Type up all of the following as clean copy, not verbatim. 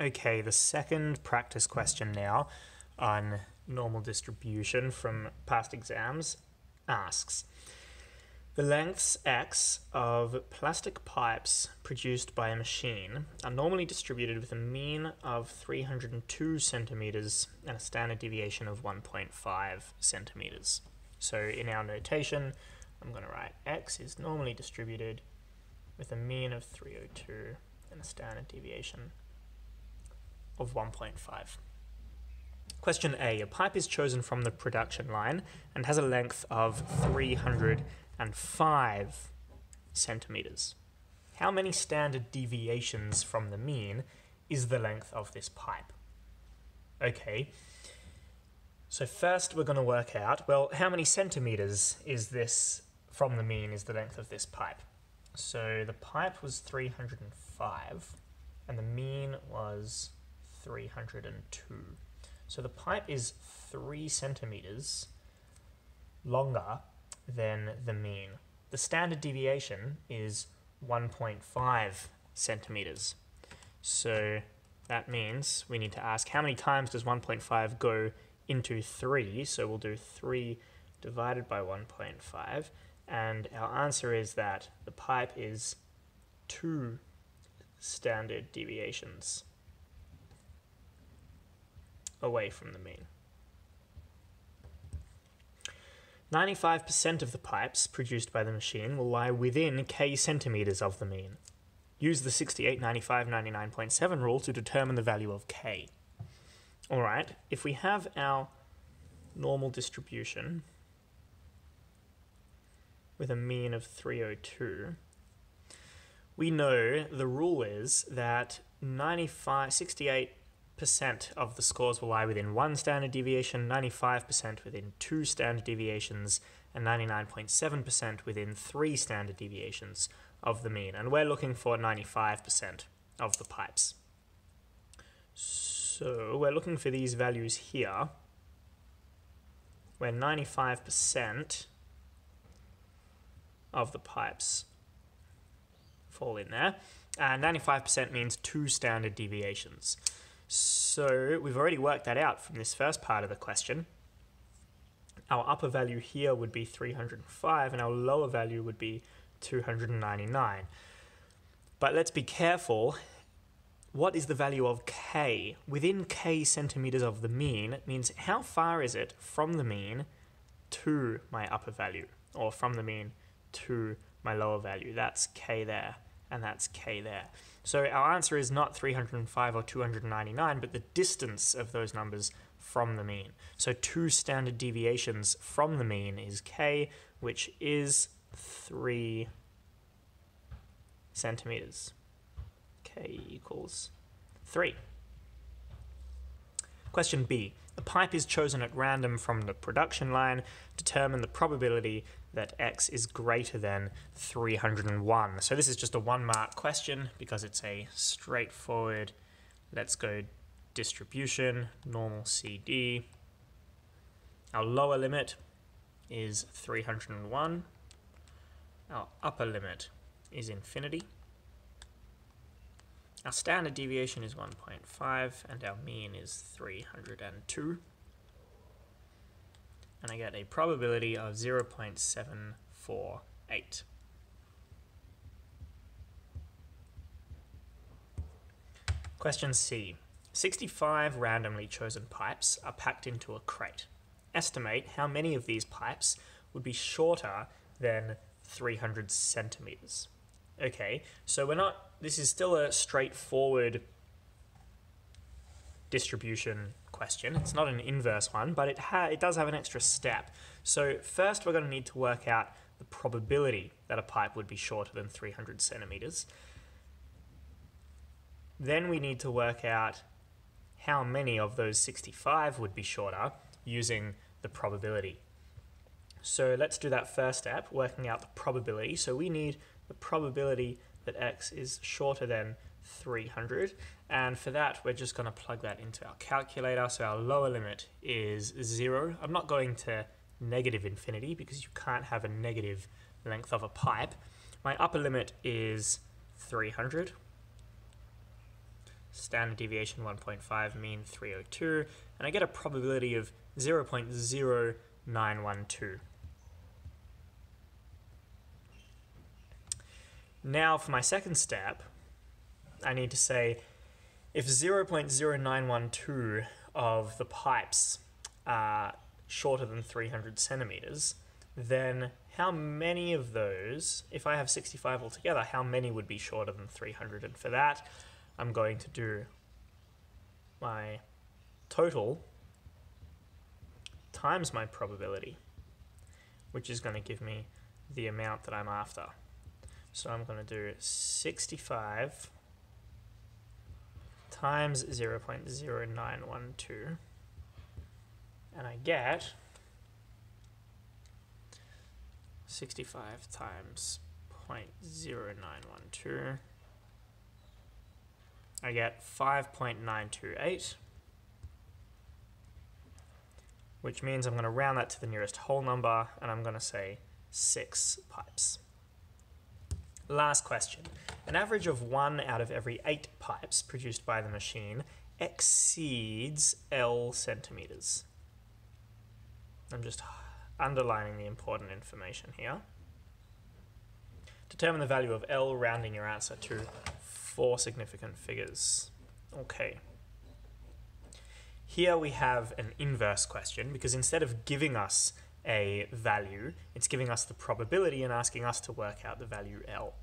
Okay, the second practice question now on normal distribution from past exams asks, the lengths x of plastic pipes produced by a machine are normally distributed with a mean of 302 centimeters and a standard deviation of 1.5 centimeters. So in our notation, I'm going to write x is normally distributed with a mean of 302 and a standard deviation of 1.5. Question A. A pipe is chosen from the production line and has a length of 305 centimeters. How many standard deviations from the mean is the length of this pipe? Okay, so first we're going to work out, well, how many centimeters is this from the mean is the length of this pipe? So the pipe was 305 and the mean was 302. So the pipe is 3 centimeters longer than the mean. The standard deviation is 1.5 centimeters. So that means we need to ask how many times does 1.5 go into 3? So we'll do 3 divided by 1.5. And our answer is that the pipe is 2 standard deviations away from the mean. 95% of the pipes produced by the machine will lie within k centimeters of the mean. Use the 68, 95, 99.7 rule to determine the value of k. Alright, if we have our normal distribution with a mean of 302, we know the rule is that 68% of the scores will lie within 1 standard deviation, 95% within 2 standard deviations, and 99.7% within 3 standard deviations of the mean. And we're looking for 95% of the pipes. So we're looking for these values here, where 95% of the pipes fall in there. And 95% means 2 standard deviations. So we've already worked that out from this first part of the question. Our upper value here would be 305 and our lower value would be 299. But let's be careful. What is the value of k? Within k centimeters of the mean means how far is it from the mean to my upper value, or from the mean to my lower value? That's k there, and that's k there. So our answer is not 305 or 299, but the distance of those numbers from the mean. So 2 standard deviations from the mean is k, which is 3 centimeters. K equals 3. Question B. A pipe is chosen at random from the production line. Determine the probability that x is greater than 301. So this is just a 1-mark question because it's a straightforward, let's go distribution, normal CD. Our lower limit is 301. Our upper limit is infinity. Our standard deviation is 1.5 and our mean is 302. And I get a probability of 0.748. Question C. 65 randomly chosen pipes are packed into a crate. Estimate how many of these pipes would be shorter than 300 centimeters. Okay, so this is still a straightforward distribution question. It's not an inverse one, but it does have an extra step. So first we're going to need to work out the probability that a pipe would be shorter than 300 centimeters. Then we need to work out how many of those 65 would be shorter using the probability. So let's do that first step, working out the probability. So we need the probability that x is shorter than 300, and for that we're just going to plug that into our calculator. So our lower limit is 0. I'm not going to negative infinity because you can't have a negative length of a pipe. My upper limit is 300. standard deviation 1.5, mean 302, and I get a probability of 0.0912. Now for my second step, I need to say if 0.0912 of the pipes are shorter than 300 centimeters, then how many of those, if I have 65 altogether, how many would be shorter than 300? And for that, I'm going to do my total times my probability, which is going to give me the amount that I'm after. So I'm going to do 65 times 0.0912, and I get 65 times 0.0912, I get 5.928, which means I'm going to round that to the nearest whole number, and I'm going to say 6 pipes. Last question. An average of 1 out of every 8 pipes produced by the machine exceeds L centimeters. I'm just underlining the important information here. Determine the value of L, rounding your answer to 4 significant figures. Okay. Here we have an inverse question, because instead of giving us a value, it's giving us the probability and asking us to work out the value L.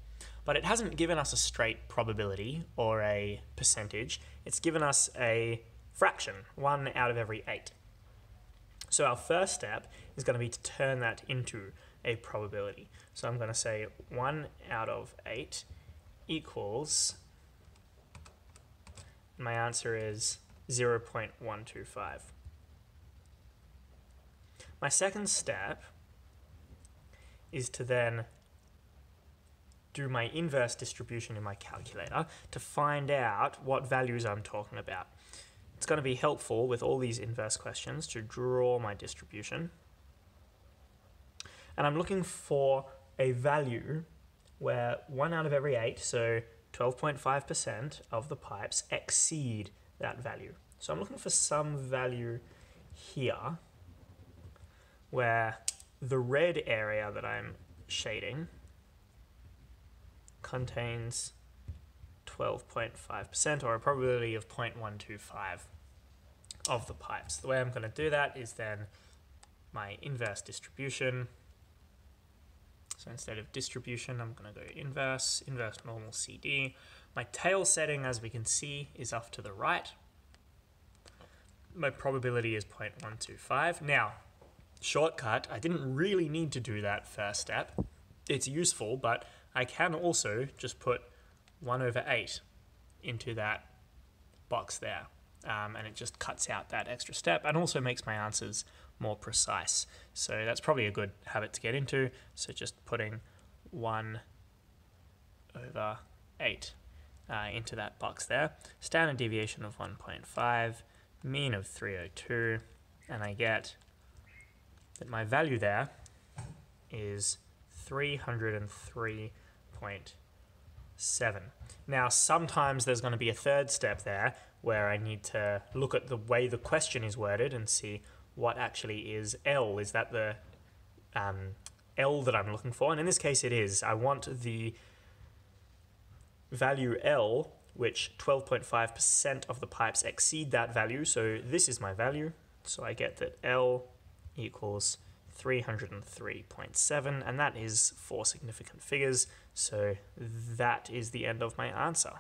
But it hasn't given us a straight probability or a percentage, it's given us a fraction, 1 out of every 8. So our first step is going to be to turn that into a probability. So I'm going to say 1 out of 8 equals, my answer is 0.125. My second step is to then do my inverse distribution in my calculator to find out what values I'm talking about. It's going to be helpful with all these inverse questions to draw my distribution. And I'm looking for a value where 1 out of every 8, so 12.5% of the pipes exceed that value. So I'm looking for some value here where the red area that I'm shading contains 12.5%, or a probability of 0.125 of the pipes. The way I'm going to do that is then my inverse distribution. So instead of distribution, I'm going to go inverse normal CD. My tail setting, as we can see, is off to the right. My probability is 0.125. Now, shortcut, I didn't really need to do that first step. It's useful, but I can also just put 1 over 8 into that box there. And it just cuts out that extra step and also makes my answers more precise. So that's probably a good habit to get into. So just putting 1 over 8 into that box there. Standard deviation of 1.5, mean of 302, and I get that my value there is 303.7. Now, sometimes there's going to be a third step there where I need to look at the way the question is worded and see what actually is L. Is that the L that I'm looking for? And in this case it is. I want the value L, which 12.5% of the pipes exceed that value. So this is my value. So I get that L equals 303.7, and that is 4 significant figures. So that is the end of my answer.